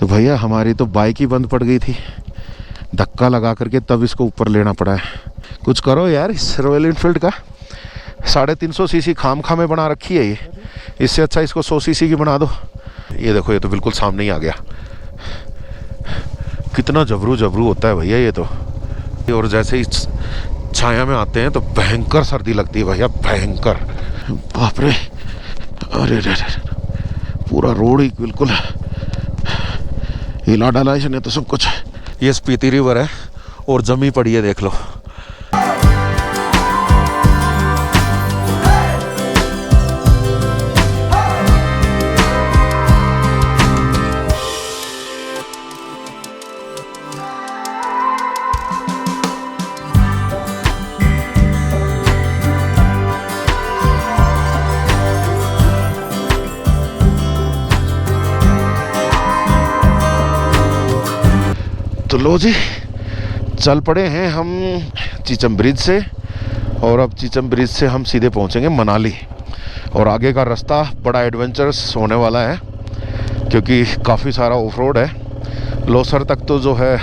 तो भैया हमारी तो बाइक ही बंद पड़ गई थी, धक्का लगा करके तब इसको ऊपर लेना पड़ा है। कुछ करो यार इस रॉयल एनफील्ड का। 350 सीसी खाम खामे बना रखी है ये, इससे अच्छा इसको 100 सीसी की बना दो। ये देखो ये तो बिल्कुल सामने ही आ गया। कितना जबरू जबरू होता है भैया ये तो। और जैसे ही छाया में आते हैं तो भयंकर सर्दी लगती है भैया, भयंकर। बाप रे, अरे रे पूरा रोड ही बिल्कुल हिला डाला इसने तो सब कुछ। ये स्पीति रिवर है और जमी पड़ी है, देख लो। तो लो जी, चल पड़े हैं हम चीचम ब्रिज से, और अब चीचम ब्रिज से हम सीधे पहुंचेंगे मनाली। और आगे का रास्ता बड़ा एडवेंचरस होने वाला है क्योंकि काफ़ी सारा ऑफ रोड है। लोसर तक तो जो है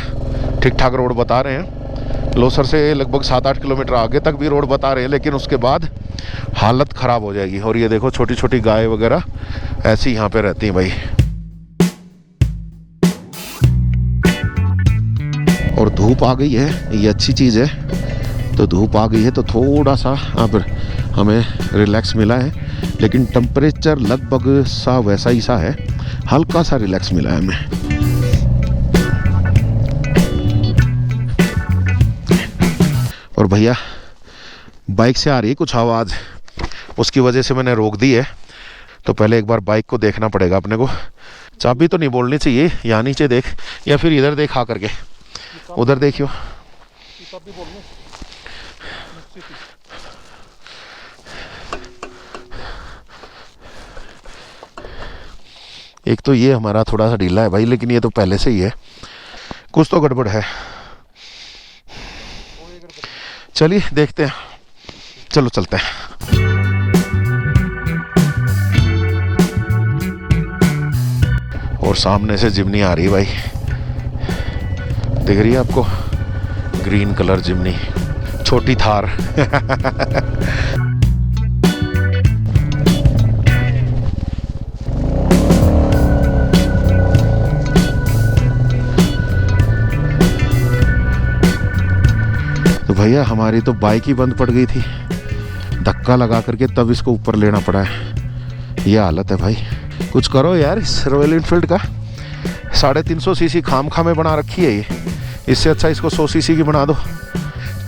ठीक ठाक रोड बता रहे हैं, लोसर से लगभग 7-8 किलोमीटर आगे तक भी रोड बता रहे हैं, लेकिन उसके बाद हालत ख़राब हो जाएगी। और ये देखो छोटी छोटी गाय वगैरह ऐसी यहाँ पे रहती हैं भाई। और धूप आ गई है, ये अच्छी चीज़ है। तो धूप आ गई है तो थोड़ा सा यहाँ पर हमें रिलैक्स मिला है, लेकिन टेम्परेचर लगभग सा वैसा ही सा है, हल्का सा रिलैक्स मिला है हमें। और भैया बाइक से आ रही है कुछ आवाज़, उसकी वजह से मैंने रोक दी है। तो पहले एक बार बाइक को देखना पड़ेगा अपने को। चाबी तो नहीं बोलनी चाहिए, यहाँ नीचे देख या फिर इधर देख आ करके, उधर देखियो। एक तो ये हमारा थोड़ा सा ढीला है भाई, लेकिन ये तो पहले से ही है, कुछ तो गड़बड़ है। चलिए देखते हैं, चलो चलते हैं। और सामने से जिमनी आ रही है भाई, दिख रही है आपको? ग्रीन कलर जिमनी, छोटी थार। तो भैया हमारी तो बाइक ही बंद पड़ गई थी, धक्का लगा करके तब इसको ऊपर लेना पड़ा है। ये हालत है भाई। कुछ करो यार इस रॉयल एनफील्ड का। 350 सीसी खाम खामे बना रखी है ये, इससे अच्छा इसको 100 सीसी की बना दो।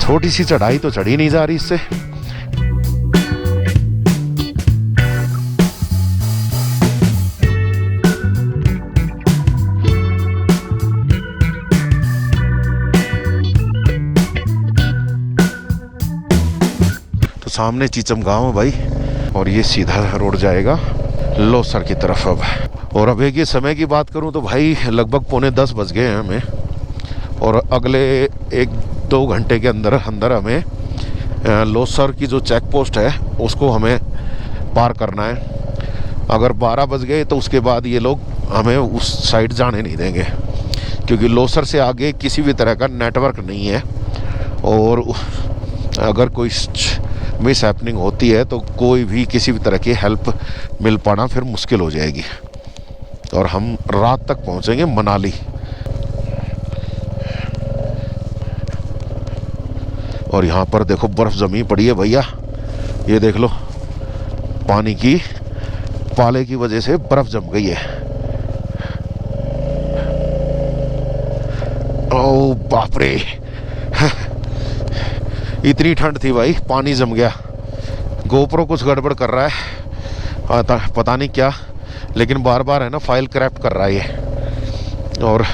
छोटी सी चढ़ाई तो चढ़ी नहीं जा रही इससे। तो सामने चीचम गांव है भाई, और ये सीधा रोड जाएगा लोसर की तरफ अब। और अब एक ये समय की बात करूं तो भाई लगभग 9:45 बज गए हैं हमें, और अगले 1-2 घंटे के अंदर हमें लोसर की जो चेक पोस्ट है उसको हमें पार करना है। अगर 12 बज गए तो उसके बाद ये लोग हमें उस साइड जाने नहीं देंगे, क्योंकि लोसर से आगे किसी भी तरह का नेटवर्क नहीं है, और अगर कोई मिस हैपनिंग होती है तो कोई भी किसी भी तरह की हेल्प मिल पाना फिर मुश्किल हो जाएगी। और हम रात तक पहुंचेंगे मनाली। और यहाँ पर देखो बर्फ जमी पड़ी है भैया, ये देख लो, पानी की पाले की वजह से बर्फ जम गई है। ओ बाप रे, इतनी ठंड थी भाई, पानी जम गया। गोप्रो कुछ गड़बड़ कर रहा है, पता नहीं क्या, लेकिन बार बार है ना फाइल क्रैप्ट कर रहा है ये। और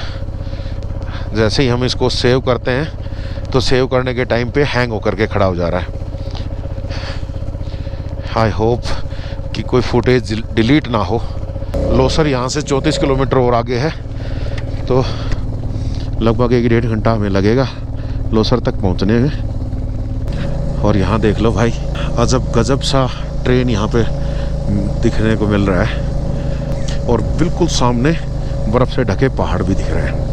जैसे ही हम इसको सेव करते हैं तो सेव करने के टाइम पे हैंग होकर के खड़ा हो जा रहा है। आई होप कि कोई फुटेज डिलीट ना हो। लोसर यहाँ से 34 किलोमीटर और आगे है, तो लगभग 1-1.5 घंटा हमें लगेगा लोसर तक पहुँचने में। और यहाँ देख लो भाई, अजब गजब सा ट्रेन यहाँ पे दिखने को मिल रहा है। और बिल्कुल सामने बर्फ से ढके पहाड़ भी दिख रहे हैं।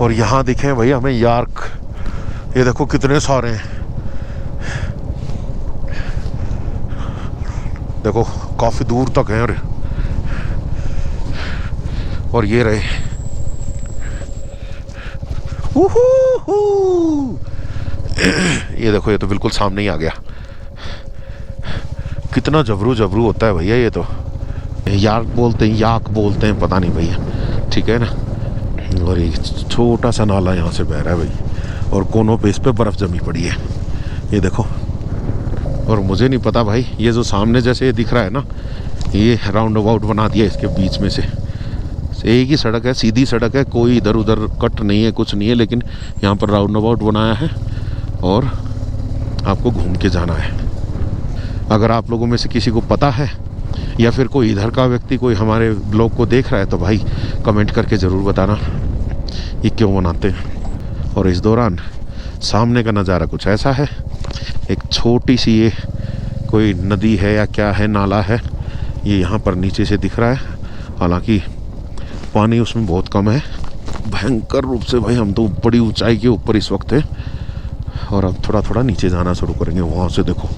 और यहाँ दिखे भाई हमें यार्क, ये देखो कितने सारे हैं, देखो काफी दूर तक हैं। और ये रहे, ये देखो, ये तो बिल्कुल सामने ही आ गया। कितना जबरू जबरू होता है भैया, ये तो यार्क बोलते हैं, याक बोलते हैं, पता नहीं भैया, ठीक है ना। और ये छोटा सा नाला यहाँ से बह रहा है भाई, और कोनों पे इस पे बर्फ जमी पड़ी है, ये देखो। और मुझे नहीं पता भाई, ये जो सामने जैसे ये दिख रहा है ना, ये राउंड अबाउट बना दिया इसके बीच में से। एक ही सड़क है, सीधी सड़क है, कोई इधर उधर कट नहीं है, कुछ नहीं है, लेकिन यहाँ पर राउंड अबाउट बनाया है और आपको घूम के जाना है। अगर आप लोगों में से किसी को पता है या फिर कोई इधर का व्यक्ति कोई हमारे ब्लॉग को देख रहा है तो भाई कमेंट करके ज़रूर बताना ये क्यों बनाते हैं। और इस दौरान सामने का नज़ारा कुछ ऐसा है, एक छोटी सी ये कोई नदी है या क्या है, नाला है, ये यहाँ पर नीचे से दिख रहा है। हालांकि पानी उसमें बहुत कम है, भयंकर रूप से भाई। हम तो बड़ी ऊंचाई के ऊपर इस वक्त है और अब थोड़ा थोड़ा नीचे जाना शुरू करेंगे। वहाँ से देखो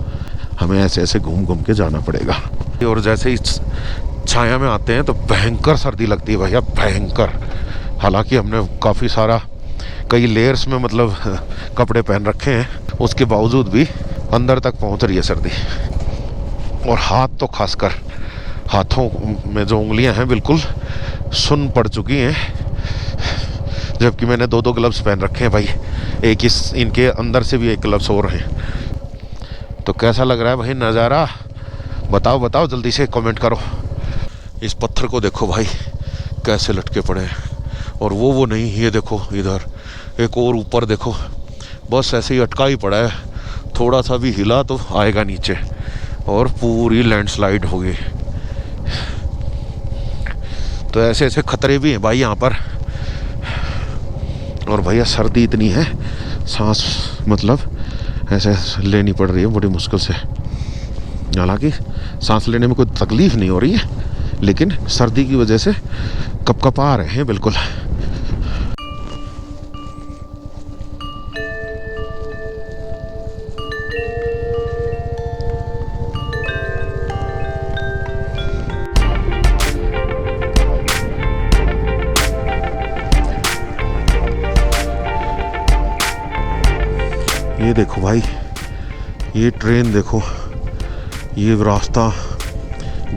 हमें ऐसे ऐसे घूम घूम के जाना पड़ेगा। और जैसे ही छाया में आते हैं तो भयंकर सर्दी लगती है भैया, भयंकर। हालांकि हमने काफ़ी सारा कई लेयर्स में मतलब कपड़े पहन रखे हैं, उसके बावजूद भी अंदर तक पहुंच रही है सर्दी। और हाथ तो खासकर, हाथों में जो उंगलियां हैं बिल्कुल सुन्न पड़ चुकी हैं, जबकि मैंने दो दो ग्लव्स पहन रखे हैं भाई। एक इस इनके अंदर से भी एक ग्लव्स और हैं। तो कैसा लग रहा है भाई नज़ारा, बताओ बताओ, जल्दी से कमेंट करो। इस पत्थर को देखो भाई कैसे लटके पड़े हैं। और वो नहीं, ये देखो इधर एक और ऊपर देखो, बस ऐसे ही अटका ही पड़ा है, थोड़ा सा भी हिला तो आएगा नीचे और पूरी लैंडस्लाइड होगी। तो ऐसे ऐसे खतरे भी हैं भाई यहाँ पर। और भैया सर्दी इतनी है, सांस मतलब ऐसे लेनी पड़ रही है बड़ी मुश्किल से। हालांकि सांस लेने में कोई तकलीफ नहीं हो रही है, लेकिन सर्दी की वजह से कपकपा रहे हैं बिल्कुल। ये देखो भाई, ये ट्रेन देखो, ये रास्ता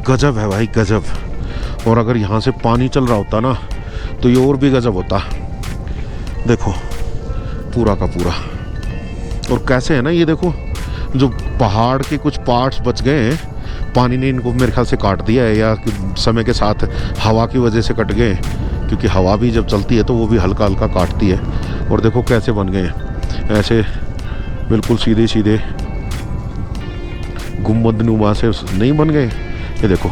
गजब है भाई, गजब। और अगर यहाँ से पानी चल रहा होता ना तो ये और भी गजब होता। देखो पूरा का पूरा। और कैसे है ना, ये देखो जो पहाड़ के कुछ पार्ट्स बच गए हैं, पानी ने इनको मेरे ख्याल से काट दिया है, या समय के साथ हवा की वजह से कट गए, क्योंकि हवा भी जब चलती है तो वो भी हल्का हल्का काटती है। और देखो कैसे बन गए हैं, ऐसे बिल्कुल सीधे सीधे गुम्बद नुमा से नहीं बन गए। ये देखो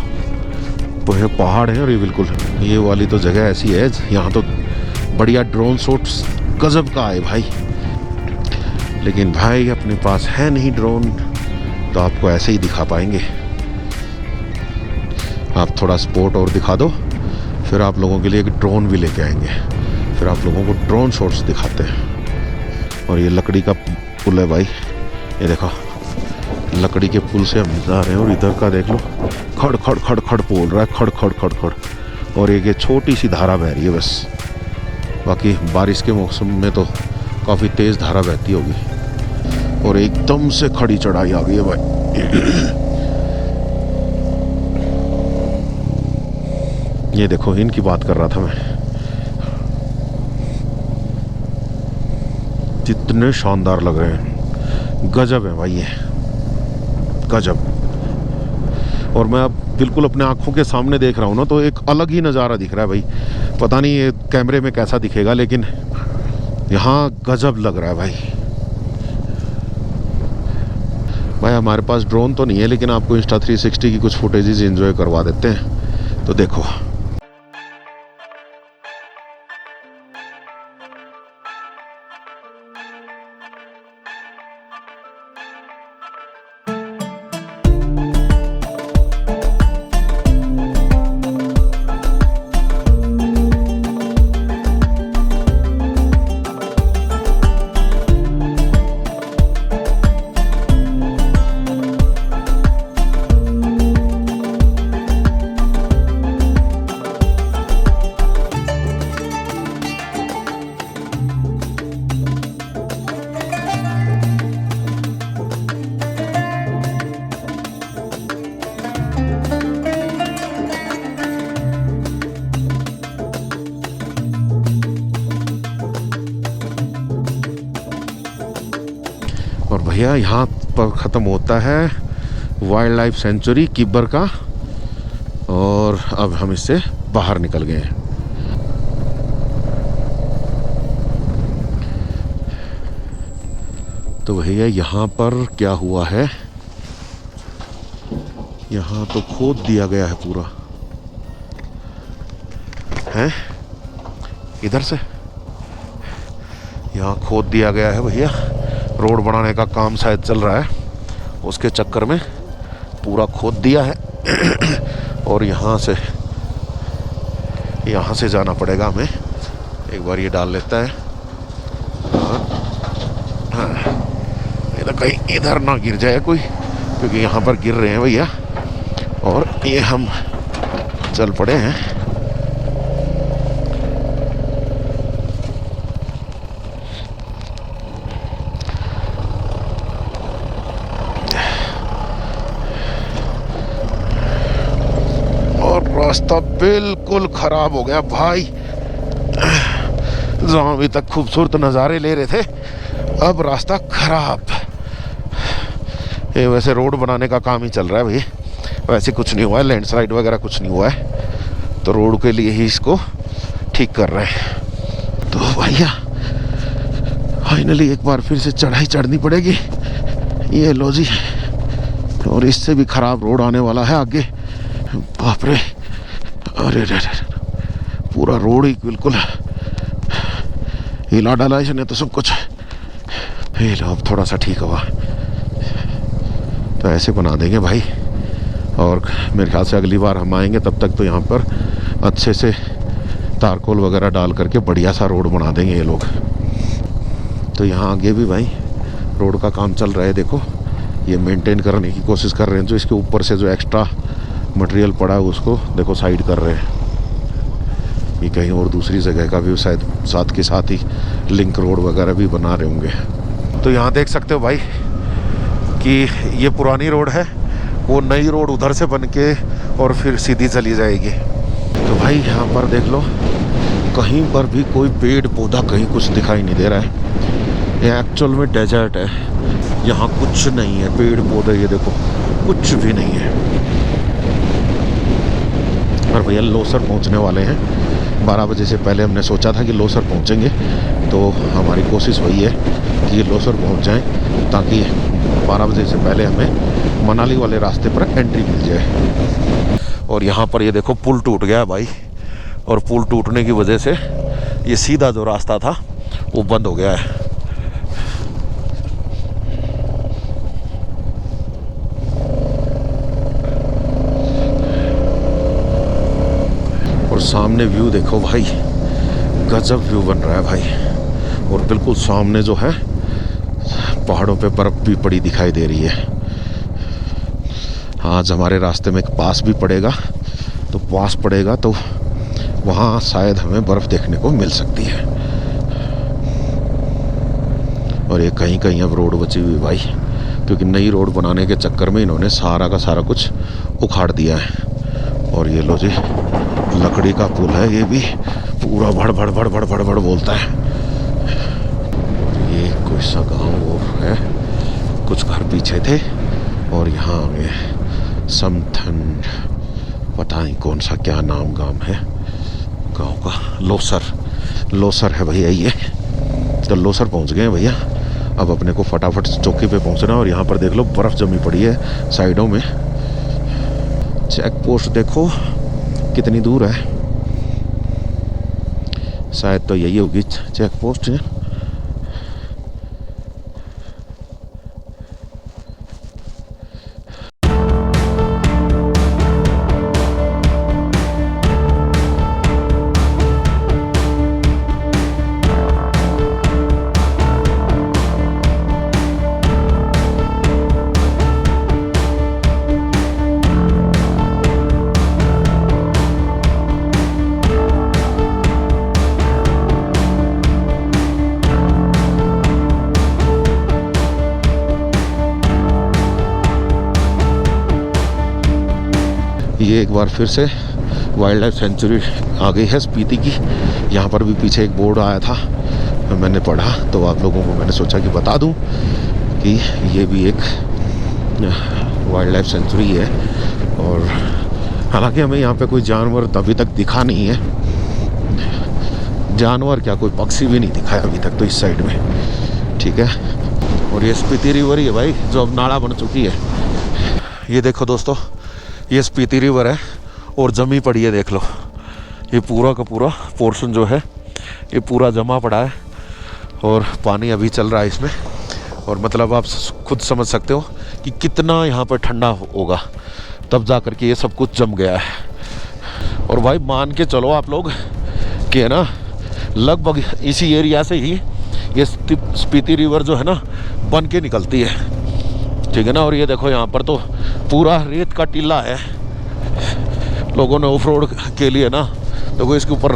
वो पहाड़ है, और ये बिल्कुल ये वाली तो जगह ऐसी है, यहाँ तो बढ़िया ड्रोन शॉट्स गजब का है भाई। लेकिन भाई अपने पास है नहीं ड्रोन, तो आपको ऐसे ही दिखा पाएंगे। आप थोड़ा स्पोर्ट और दिखा दो, फिर आप लोगों के लिए एक ड्रोन भी लेके आएंगे, फिर आप लोगों को ड्रोन शॉट्स दिखाते हैं। और ये लकड़ी का पुल है भाई, ये देखो लकड़ी के पुल से हम जा रहे हैं। और इधर का देख लो, खड़ खड़ खड़ खड़ बोल रहा है, खड़ खड़ खड़ खड़। और एक छोटी सी धारा बह रही है बस, बाकी बारिश के मौसम में तो काफ़ी तेज़ धारा बहती होगी। और एकदम से खड़ी चढ़ाई आ गई है भाई। ये देखो, इनकी बात कर रहा था मैं, कितने शानदार लग रहे हैं, गजब है भाई ये, गजब। और मैं अब बिल्कुल अपने आंखों के सामने देख रहा हूँ ना, तो एक अलग ही नज़ारा दिख रहा है भाई। पता नहीं ये कैमरे में कैसा दिखेगा, लेकिन यहाँ गजब लग रहा है भाई। भाई हमारे पास ड्रोन तो नहीं है, लेकिन आपको Insta360 की कुछ फुटेजेस एंजॉय करवा देते हैं। तो देखो और भैया यहाँ पर ख़त्म होता है वाइल्ड लाइफ सेंचुरी किब्बर का, और अब हम इससे बाहर निकल गए हैं। तो भैया यहाँ पर क्या हुआ है, यहाँ तो खोद दिया गया है पूरा, है इधर से यहाँ खोद दिया गया है भैया। रोड बनाने का काम शायद चल रहा है, उसके चक्कर में पूरा खोद दिया है। और यहाँ से जाना पड़ेगा हमें। एक बार ये डाल लेता है, हाँ ये तो कहीं इधर ना गिर जाए कोई, क्योंकि यहाँ पर गिर रहे हैं भैया। और ये हम चल पड़े हैं। रास्ता बिल्कुल खराब हो गया भाई। जहाँ अभी तक खूबसूरत नज़ारे ले रहे थे, अब रास्ता खराब। ये वैसे रोड बनाने का काम ही चल रहा है भाई, वैसे कुछ नहीं हुआ है, लैंडस्लाइड वगैरह कुछ नहीं हुआ है। तो रोड के लिए ही इसको ठीक कर रहे हैं। तो भैया फाइनली एक बार फिर से चढ़ाई चढ़नी पड़ेगी। ये लो जी, और इससे भी खराब रोड आने वाला है आगे। बाप रे, अरे रे पूरा रोड ही बिल्कुल हिला डाला इसने तो सब कुछ। अब थोड़ा सा ठीक हुआ, तो ऐसे बना देंगे भाई। और मेरे ख्याल से अगली बार हम आएंगे तब तक तो यहाँ पर अच्छे से तारकोल वगैरह डाल करके बढ़िया सा रोड बना देंगे ये लोग। तो यहाँ आगे भी भाई रोड का काम चल रहा है। देखो ये मेंटेन करने की कोशिश कर रहे हैं। जो इसके ऊपर से जो एक्स्ट्रा मटेरियल पड़ा है उसको देखो साइड कर रहे हैं। ये कहीं और दूसरी जगह का भी शायद साथ के साथ ही लिंक रोड वगैरह भी बना रहे होंगे। तो यहाँ देख सकते हो भाई कि ये पुरानी रोड है, वो नई रोड उधर से बन के और फिर सीधी चली जाएगी। तो भाई यहाँ पर देख लो, कहीं पर भी कोई पेड़ पौधा कहीं कुछ दिखाई नहीं दे रहा है। ये एक्चुअल में डेजर्ट है, यहाँ कुछ नहीं है, पेड़ पौधे ये देखो कुछ भी नहीं है। और भैया लोसर पहुँचने वाले हैं 12 बजे से पहले। हमने सोचा था कि लोसर पहुँचेंगे, तो हमारी कोशिश वही है कि ये लोसर पहुँच जाएं, ताकि 12 बजे से पहले हमें मनाली वाले रास्ते पर एंट्री मिल जाए। और यहाँ पर ये देखो पुल टूट गया है भाई, और पुल टूटने की वजह से ये सीधा जो रास्ता था वो बंद हो गया है। और सामने व्यू देखो भाई, गजब व्यू बन रहा है भाई। और बिल्कुल सामने जो है पहाड़ों पे बर्फ़ भी पड़ी दिखाई दे रही है। आज हमारे रास्ते में एक पास भी पड़ेगा, तो पास पड़ेगा तो वहाँ शायद हमें बर्फ़ देखने को मिल सकती है। और ये कहीं कहीं अब रोड बची हुई भाई, क्योंकि नई रोड बनाने के चक्कर में इन्होंने सारा का सारा कुछ उखाड़ दिया है। और ये लो जी, लकड़ी का पुल है, ये भी पूरा भड़ भड़ भड़ भड़ भड़ भड़ बोलता है। ये कोई सा गाँव और है, कुछ घर पीछे थे और यहाँ आगे समथन, पता नहीं कौन सा क्या नाम गांव है गांव का। लोसर है भैया ये। तो लोसर पहुंच गए हैं भैया। अब अपने को फटाफट चौकी पे पहुंचना। और यहाँ पर देख लो बर्फ़ जमी पड़ी है साइडों में। चेक पोस्ट देखो कितनी दूर है, शायद तो यही होगी चेक पोस्ट है। ये एक बार फिर से वाइल्ड लाइफ सेंचुरी आ गई है स्पीति की। यहाँ पर भी पीछे एक बोर्ड आया था, मैंने पढ़ा, तो आप लोगों को मैंने सोचा कि बता दूं कि ये भी एक वाइल्ड लाइफ सेंचुरी है। और हालांकि हमें यहाँ पे कोई जानवर अभी तक दिखा नहीं है, जानवर क्या कोई पक्षी भी नहीं दिखा है अभी तक तो इस साइड में, ठीक है। और ये स्पीति रिवर ही है भाई, जो अब नाला बन चुकी है। ये देखो दोस्तों, ये स्पीति रिवर है और जमी पड़ी है, देख लो। ये पूरा का पूरा पोर्शन जो है ये पूरा जमा पड़ा है और पानी अभी चल रहा है इसमें। और मतलब आप खुद समझ सकते हो कि कितना यहाँ पर ठंडा होगा, तब जा कर के ये सब कुछ जम गया है। और भाई मान के चलो आप लोग कि है ना, लगभग इसी एरिया से ही ये स्पीति रिवर जो है ना बन के निकलती है, ठीक है ना। और ये देखो यहाँ पर तो पूरा रेत का टीला है, लोगों ने ऑफ रोड के लिए ना देखो इसके ऊपर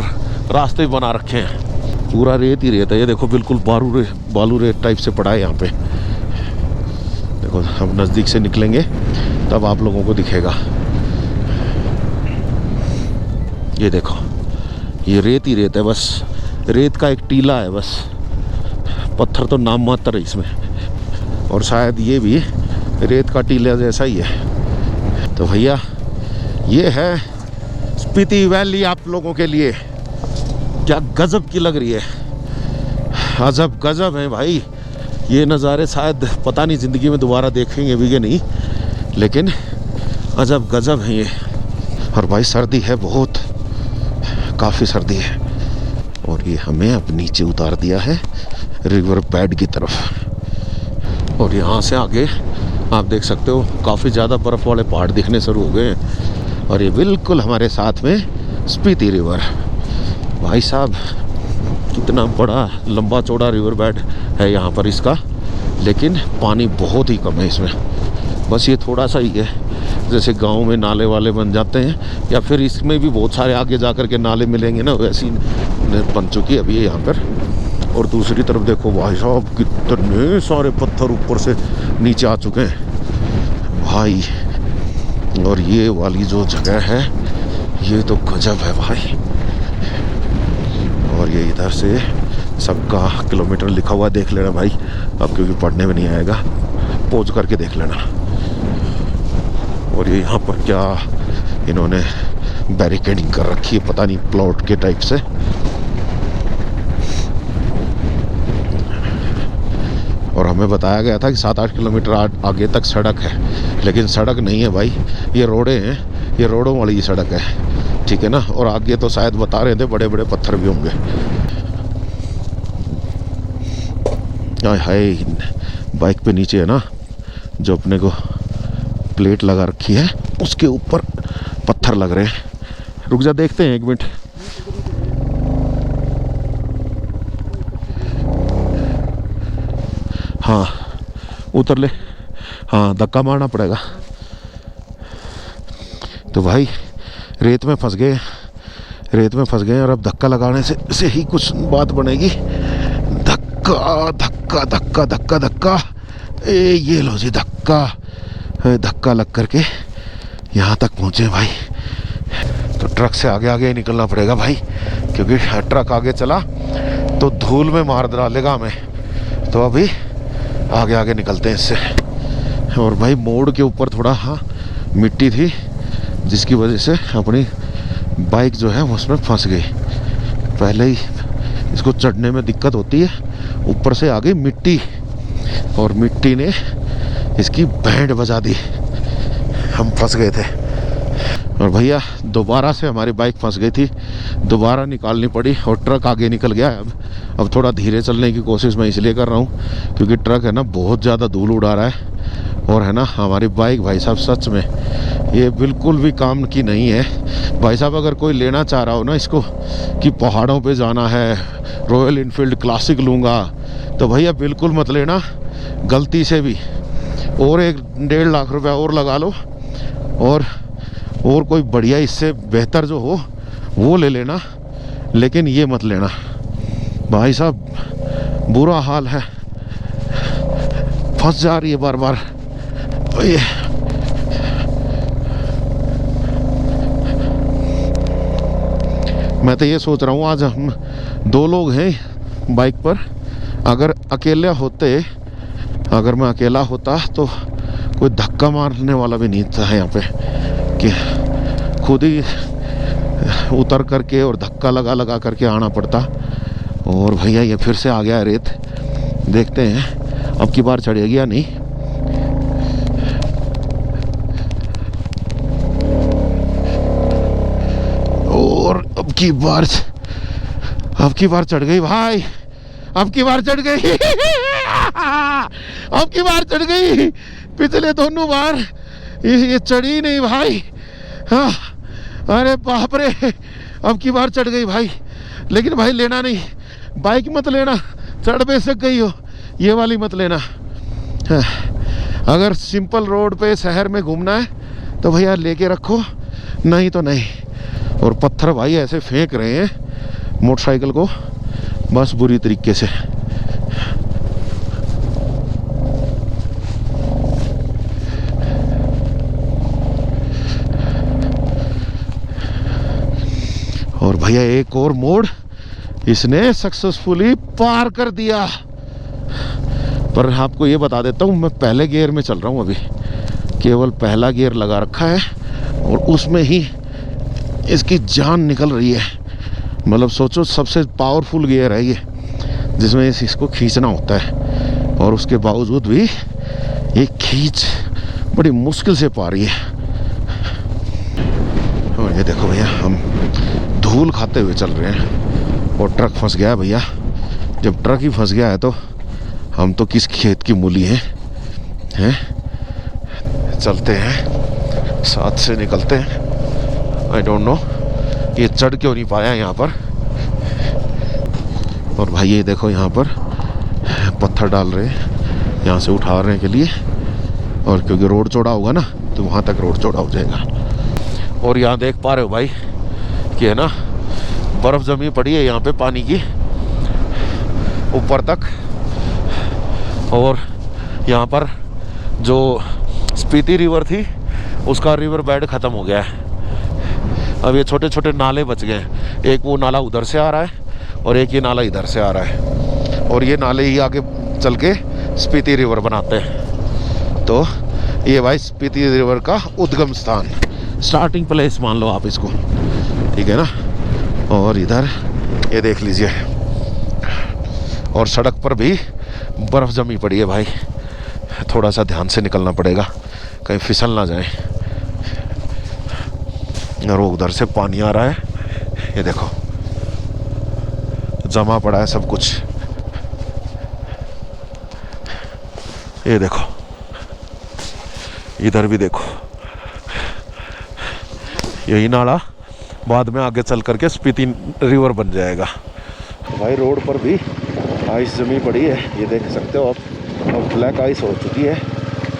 रास्ते भी बना रखे हैं, पूरा रेत ही रेत है। ये देखो बिल्कुल बालू रेत टाइप से पड़ा है यहाँ पे। देखो हम नज़दीक से निकलेंगे तब आप लोगों को दिखेगा। ये देखो ये रेत ही रेत है, बस रेत का एक टीला है बस, पत्थर तो नाम मात्र है इसमें। और शायद ये भी रेत का टीला जैसा ही है। तो भैया ये है स्पीति वैली आप लोगों के लिए। क्या गजब की लग रही है, अजब गजब है भाई। ये नज़ारे शायद पता नहीं ज़िंदगी में दोबारा देखेंगे भी कि नहीं, लेकिन अजब गजब है ये। और भाई सर्दी है बहुत, काफ़ी सर्दी है। और ये हमें अब नीचे उतार दिया है रिवर बेड की तरफ। और यहाँ से आगे आप देख सकते हो काफ़ी ज़्यादा बर्फ़ वाले पहाड़ दिखने शुरू हो गए हैं। और ये बिल्कुल हमारे साथ में स्पीति रिवर। भाई साहब कितना बड़ा लंबा चौड़ा रिवर बेड है यहाँ पर इसका, लेकिन पानी बहुत ही कम है इसमें। बस ये थोड़ा सा ही है, जैसे गांव में नाले वाले बन जाते हैं या फिर इसमें भी बहुत सारे आगे जा कर के नाले मिलेंगे ना, वैसी बन चुकी है अभी यहाँ पर। और दूसरी तरफ देखो भाई साहब कितने सारे पत्थर ऊपर से नीचे आ चुके हैं भाई। और ये वाली जो जगह है ये तो गजब है भाई। और ये इधर से सबका किलोमीटर लिखा हुआ देख लेना भाई, अब क्योंकि पढ़ने में नहीं आएगा, पहुँच करके देख लेना। और ये यहाँ पर क्या इन्होंने बैरिकेडिंग कर रखी है, पता नहीं प्लॉट के टाइप से। और हमें बताया गया था कि 7-8 किलोमीटर आगे तक सड़क है, लेकिन सड़क नहीं है भाई, ये रोडें हैं, ये रोडों वाली सड़क है, ठीक है ना। और आगे तो शायद बता रहे थे बड़े बड़े पत्थर भी होंगे। हाय बाइक पे नीचे है ना जो अपने को प्लेट लगा रखी है, उसके ऊपर पत्थर लग रहे हैं। रुक जा देखते हैं 1 मिनट। हाँ उतर ले, हाँ धक्का मारना पड़ेगा। तो भाई रेत में फंस गए और अब धक्का लगाने से ही कुछ बात बनेगी। धक्का धक्का धक्का धक्का धक्का, ये लो जी धक्का लग करके यहाँ तक पहुँचे भाई। तो ट्रक से आगे ही निकलना पड़ेगा भाई, क्योंकि ट्रक आगे चला तो धूल में मार डालेगा हमें। तो अभी आगे निकलते हैं इससे। और भाई मोड़ के ऊपर थोड़ा मिट्टी थी, जिसकी वजह से अपनी बाइक जो है उसमें फंस गई। पहले ही इसको चढ़ने में दिक्कत होती है। ऊपर से आ गई मिट्टी और मिट्टी ने इसकी बैंड बजा दी, हम फंस गए थे। और भैया दोबारा से हमारी बाइक फंस गई थी, दोबारा निकालनी पड़ी और ट्रक आगे निकल गया। अब थोड़ा धीरे चलने की कोशिश मैं इसलिए कर रहा हूँ क्योंकि ट्रक है ना बहुत ज़्यादा धूल उड़ा रहा है। और है ना हमारी बाइक भाई साहब सच में ये बिल्कुल भी काम की नहीं है। भाई साहब अगर कोई लेना चाह रहा हो ना इसको कि पहाड़ों पे जाना है, रॉयल इनफील्ड क्लासिक लूँगा, तो भैया बिल्कुल मत लेना गलती से भी। और 1-1.5 लाख रुपया और लगा लो और कोई बढ़िया इससे बेहतर जो हो वो ले लेना, लेकिन ये मत लेना भाई साहब। बुरा हाल है, फंस जा रही है बार बार। ये मैं तो ये सोच रहा हूँ आज हम 2 लोग हैं बाइक पर, अगर मैं अकेला होता तो कोई धक्का मारने वाला भी नहीं था यहाँ पे कि खुद ही उतर करके और धक्का लगा करके आना पड़ता। और भैया ये फिर से आ गया रेत, देखते हैं अब की बार चढ़ेगी या नहीं। और अब की बार चढ़ गई भाई, अब की बार चढ़ गई अब की बार चढ़ गई। पिछले दोनों बार ये चढ़ी नहीं भाई। हाँ अरे बाप रे, अब की बार चढ़ गई भाई। लेकिन भाई लेना नहीं, बाइक मत लेना, चढ़ बेशक गई हो, ये वाली मत लेना। हाँ, अगर सिंपल रोड पे शहर में घूमना है तो भैया लेके रखो, नहीं तो नहीं। और पत्थर भाई ऐसे फेंक रहे हैं मोटरसाइकिल को बस बुरी तरीके से। और भैया एक और मोड़ इसने सक्सेसफुली पार कर दिया। पर आपको ये बता देता हूँ मैं पहले गियर में चल रहा हूँ, अभी केवल पहला गियर लगा रखा है और उसमें ही इसकी जान निकल रही है। मतलब सोचो सबसे पावरफुल गियर है ये, जिसमें इसको खींचना होता है और उसके बावजूद भी ये खींच बड़ी मुश्किल से पा रही है। और ये देखो भैया हम धूल खाते हुए चल रहे हैं और ट्रक फंस गया है भैया। जब ट्रक ही फंस गया है तो हम तो किस खेत की मूली हैं। चलते हैं, साथ से निकलते हैं। आई डोंट नो ये चढ़ क्यों नहीं पाया यहाँ पर। और भाई ये देखो यहाँ पर पत्थर डाल रहे हैं यहाँ से उठाने के लिए, और क्योंकि रोड चौड़ा होगा ना तो वहाँ तक रोड चौड़ा हो जाएगा। और यहाँ देख पा रहे हो भाई कि है ना बर्फ़ जमी पड़ी है यहाँ पे पानी की ऊपर तक। और यहाँ पर जो स्पीति रिवर थी उसका रिवर बेड ख़त्म हो गया है। अब ये छोटे छोटे नाले बच गए हैं, एक वो नाला उधर से आ रहा है और एक ये नाला इधर से आ रहा है, और ये नाले ही आगे चल के स्पीति रिवर बनाते हैं। तो ये भाई स्पीति रिवर का उद्गम स्थान, स्टार्टिंग प्लेस मान लो आप इसको, ठीक है ना। और इधर ये देख लीजिए, और सड़क पर भी बर्फ़ जमी पड़ी है भाई, थोड़ा सा ध्यान से निकलना पड़ेगा कहीं फिसल ना जाए। और वो उधर से पानी आ रहा है, ये देखो जमा पड़ा है सब कुछ। ये देखो इधर भी देखो, यही नाला बाद में आगे चल करके स्पीति रिवर बन जाएगा। भाई रोड पर भी आइस जमी पड़ी है, ये देख सकते हो आप। और ब्लैक आइस हो चुकी है,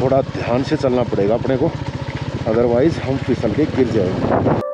थोड़ा ध्यान से चलना पड़ेगा अपने को, अदरवाइज हम फिसल के गिर जाएंगे।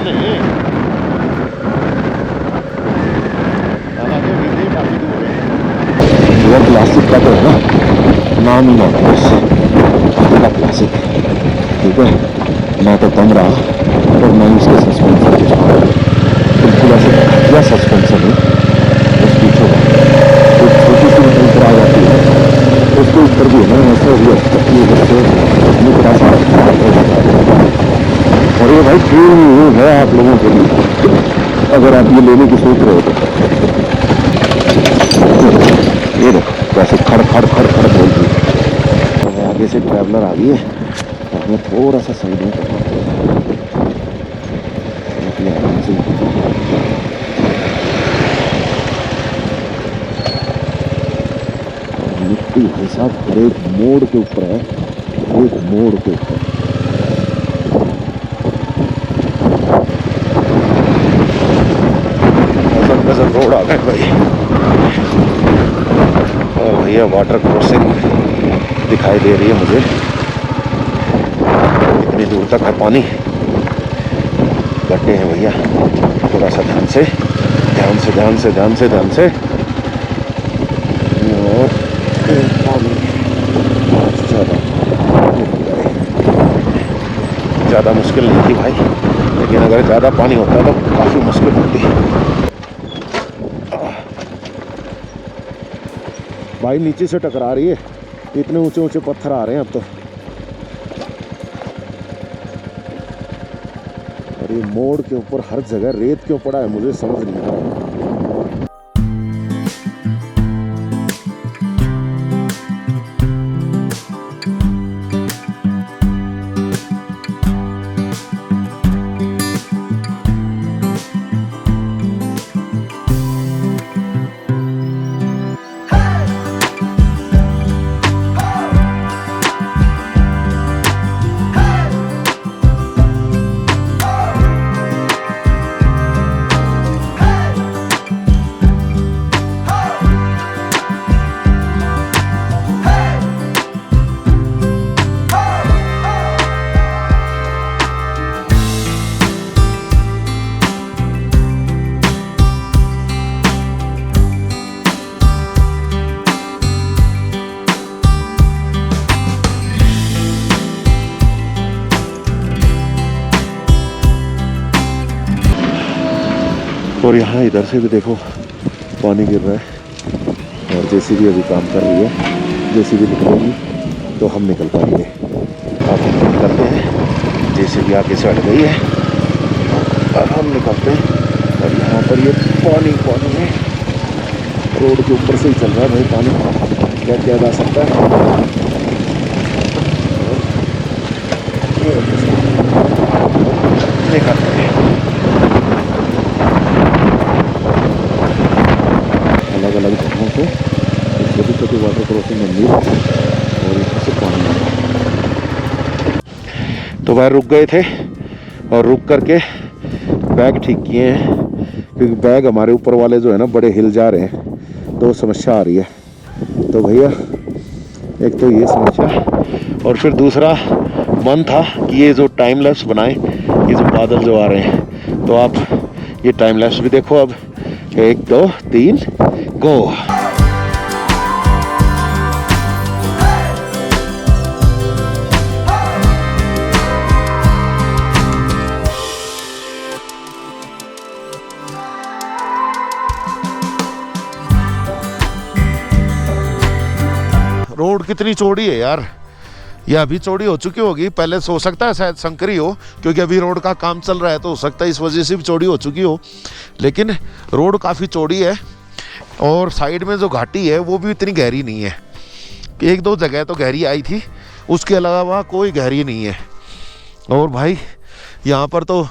रहे हैं, हालांकि विजय काफी दूर है। क्लासिक का तो है ना, नाम ही ना बस पूरा क्लासिक, ठीक है। ना तो कम रहा और ना ही उसके सस्पेंसर कुछ खाया, बिल्कुल ऐसे घटिया सस्पेंसर है। बस पूछो, एक छोटी सी ऊपर आ जाती है, उसके ऊपर भी है ना ऐसा हुआ कि बच्चे थोड़ा सा हो जाता है। और ये भाई क्यों है आप लोगों के लिए, अगर आप ये लेने की सोच रहे हो तो ये देखो कैसे खड़ खड़ खड़ खड़ बोल रही है। तो आगे से ट्रैवलर आ गई है, तो हमें थोड़ा सा साइड में करना पड़ेगा। आराम से मिट्टी भाई साहब हर एक मोड़ के ऊपर है, एक मोड़ के ऊपर। नजर रोड आ गए भाई, और भैया वाटर क्रॉसिंग दिखाई दे रही है मुझे, इतनी दूर तक है पानी, गड्ढे हैं भैया, थोड़ा सा ध्यान से ध्यान से ध्यान से ध्यान से ध्यान से। ज़्यादा मुश्किल नहीं थी भाई, लेकिन अगर ज़्यादा पानी होता तो काफ़ी मुश्किल होती। भाई नीचे से टकरा रही है, इतने ऊंचे ऊंचे पत्थर आ रहे हैं अब तो। और ये मोड़ के ऊपर हर जगह रेत क्यों पड़ा है मुझे समझ नहीं आ रहा। और यहाँ इधर से भी देखो पानी गिर रहा है, और जेसीबी अभी काम कर रही है, जेसीबी निकलेगी तो हम निकल पाएंगे। अब हम निकलते हैं, जेसीबी आगे से हट गई है और हम निकलते हैं। और यहाँ पर ये पानी पानी है, रोड के ऊपर से ही चल रहा है भाई पानी, क्या किया जा सकता है। निकलते हैं, अलग अलग जगहों से छोटी छोटी वाटर क्रॉसिंग बन गई और यहाँ से पानी आ रहा। तो भाई रुक गए थे और रुक करके बैग ठीक किए हैं, क्योंकि बैग हमारे ऊपर वाले जो है ना बड़े हिल जा रहे हैं, तो समस्या आ रही है। तो भैया एक तो ये समस्या, और फिर दूसरा मन था कि ये जो टाइम लैप्स बनाए, ये जो बादल जो आ रहे हैं, तो आप ये टाइम लैप्स भी देखो। अब 1 2 3 गो। रोड कितनी चौड़ी है यार, यह अभी चौड़ी हो चुकी होगी, पहले से हो सकता है शायद संकरी हो, क्योंकि अभी रोड का काम चल रहा है, तो हो सकता है इस वजह से भी चौड़ी हो चुकी हो। लेकिन रोड काफ़ी चौड़ी है, और साइड में जो घाटी है वो भी इतनी गहरी नहीं है। 1 2 जगह तो गहरी आई थी, उसके अलावा कोई गहरी नहीं है। और भाई यहाँ पर तो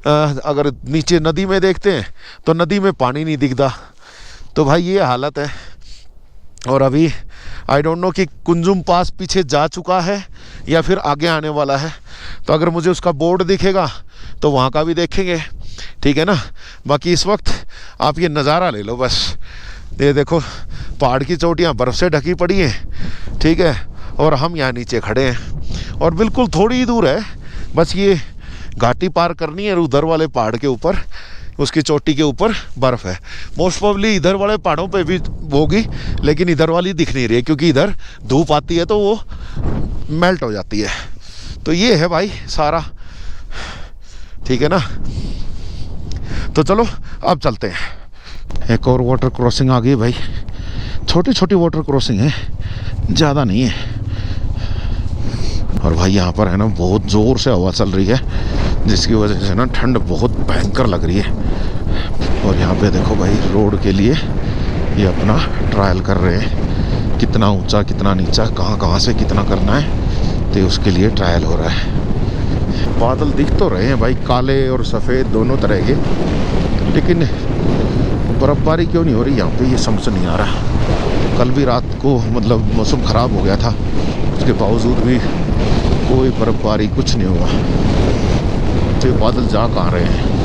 अगर नीचे नदी में देखते हैं तो नदी में पानी नहीं दिखता। तो भाई ये हालत है। और अभी आई डोंट नो कि कुंजुम पास पीछे जा चुका है या फिर आगे आने वाला है, तो अगर मुझे उसका बोर्ड दिखेगा तो वहाँ का भी देखेंगे, ठीक है ना। बाकी इस वक्त आप ये नज़ारा ले लो बस, ये देखो पहाड़ की चोटियाँ बर्फ़ से ढकी पड़ी हैं, ठीक है, और हम यहाँ नीचे खड़े हैं, और बिल्कुल थोड़ी ही दूर है बस ये घाटी पार करनी है और उधर वाले पहाड़ के ऊपर, उसकी चोटी के ऊपर बर्फ़ है। मोस्ट प्रोबेबली इधर वाले पहाड़ों पे भी होगी, लेकिन इधर वाली दिख नहीं रही है क्योंकि इधर धूप आती है तो वो मेल्ट हो जाती है। तो ये है भाई सारा, ठीक है ना। तो चलो अब चलते हैं। एक और वाटर क्रॉसिंग आ गई भाई, छोटी छोटी वाटर क्रॉसिंग है, ज़्यादा नहीं है। और भाई यहाँ पर है ना बहुत ज़ोर से हवा चल रही है, जिसकी वजह से ना ठंड बहुत भयंकर लग रही है। और यहाँ पे देखो भाई रोड के लिए ये अपना ट्रायल कर रहे हैं, कितना ऊंचा कितना नीचा, कहाँ से कितना करना है, तो उसके लिए ट्रायल हो रहा है। बादल दिख तो रहे हैं भाई, काले और सफ़ेद दोनों तरह के, लेकिन बर्फ़बारी क्यों नहीं हो रही यहाँ पे, ये समझ नहीं आ रहा। कल भी रात को मतलब मौसम ख़राब हो गया था, उसके बावजूद भी कोई बर्फ़बारी कुछ नहीं हुआ। तो ये बादल जा कहाँ रहे हैं।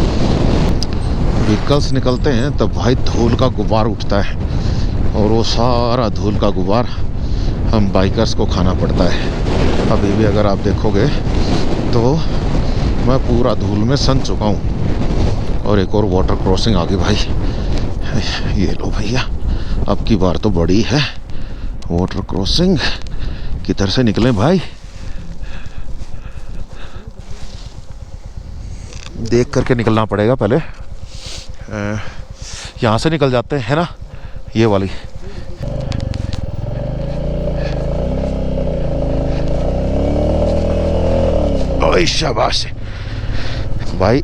व्हीकल्स निकलते हैं तब भाई धूल का गुबार उठता है, और वो सारा धूल का गुबार हम बाइकर्स को खाना पड़ता है। अभी भी अगर आप देखोगे तो मैं पूरा धूल में सन चुका हूँ। और एक और वाटर क्रॉसिंग आ गई भाई, ये लो भैया, अब की बार तो बड़ी है वाटर क्रॉसिंग। किधर से निकले भाई, देख करके निकलना पड़ेगा पहले। यहाँ से निकल जाते हैं ना, ये वाली। ओए शाबाश भाई।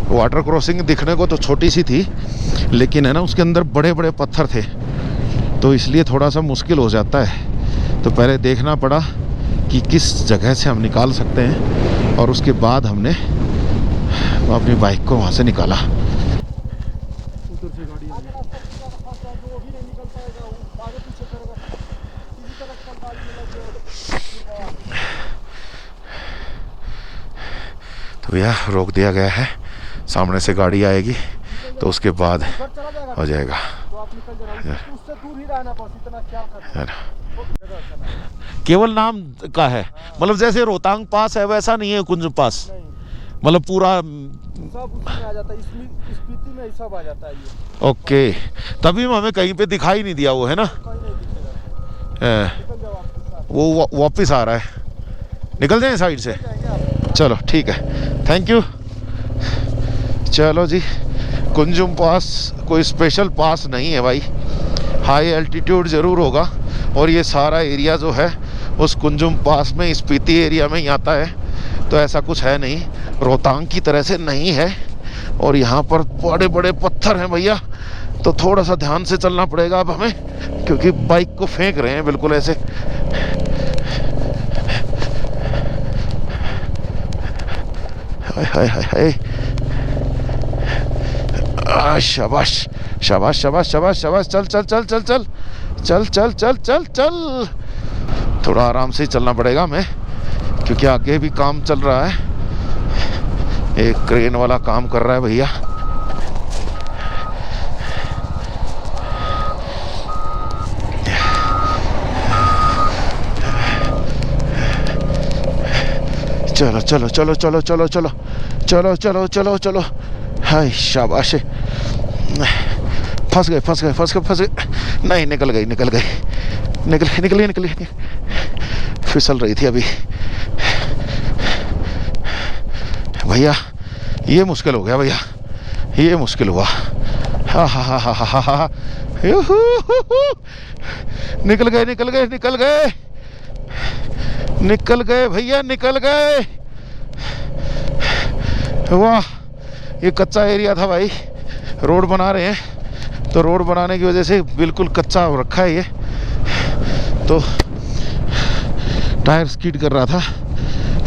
वाटर क्रॉसिंग दिखने को तो छोटी सी थी, लेकिन है ना उसके अंदर बड़े बड़े पत्थर थे, तो इसलिए थोड़ा सा मुश्किल हो जाता है। तो पहले देखना पड़ा कि किस जगह से हम निकाल सकते हैं, और उसके बाद हमने अपनी बाइक को वहाँ से निकाला। तो भैया रोक दिया गया है, सामने से गाड़ी आएगी तो उसके बाद हो जाएगा। केवल नाम का है, मतलब जैसे रोहतांग पास है वैसा नहीं है कुंज पास, मतलब पूरा सब उसमें आ जाता है, स्पीति में सब आ जाता है ये। ओके, तभी हमें कहीं पे दिखाई नहीं दिया वो, है ना। वो वापस आ रहा है, निकल जाए साइड से। चलो ठीक है, थैंक यू। चलो जी, कुंजुम पास कोई स्पेशल पास नहीं है भाई, हाई एल्टीट्यूड ज़रूर होगा। और ये सारा एरिया जो है उस कुंजुम पास में स्पीति एरिया में ही आता है, तो ऐसा कुछ है नहीं, रोहतांग की तरह से नहीं है। और यहाँ पर बड़े बड़े पत्थर हैं भैया, तो थोड़ा सा ध्यान से चलना पड़ेगा अब हमें, क्योंकि बाइक को फेंक रहे हैं बिल्कुल ऐसे। हाय हाय हाय हाय, शाबाश शाबाश शाबाश शाबाश शाबाश, चल चल चल चल चल चल चल चल चल चल। थोड़ा आराम से ही चलना पड़ेगा हमें, क्योंकि आगे भी काम चल रहा है, एक क्रेन वाला काम कर रहा है भैया। चलो चलो चलो चलो चलो चलो चलो चलो चलो चलो, हाय शाबाश। फंस गए फंस गए फंस गए फंस गए, नहीं निकल गई निकल गई, निकल निकली निकली, फिसल रही थी अभी। भैया ये मुश्किल हो गया भैया, ये मुश्किल हुआ। हा हा हा हा हा हा, निकल गए निकल गए निकल गए निकल गए भैया, निकल गए। वाह, ये कच्चा एरिया था भाई, रोड बना रहे हैं, तो रोड बनाने की वजह से बिल्कुल कच्चा हो रखा है ये, तो टायर स्कीड कर रहा था,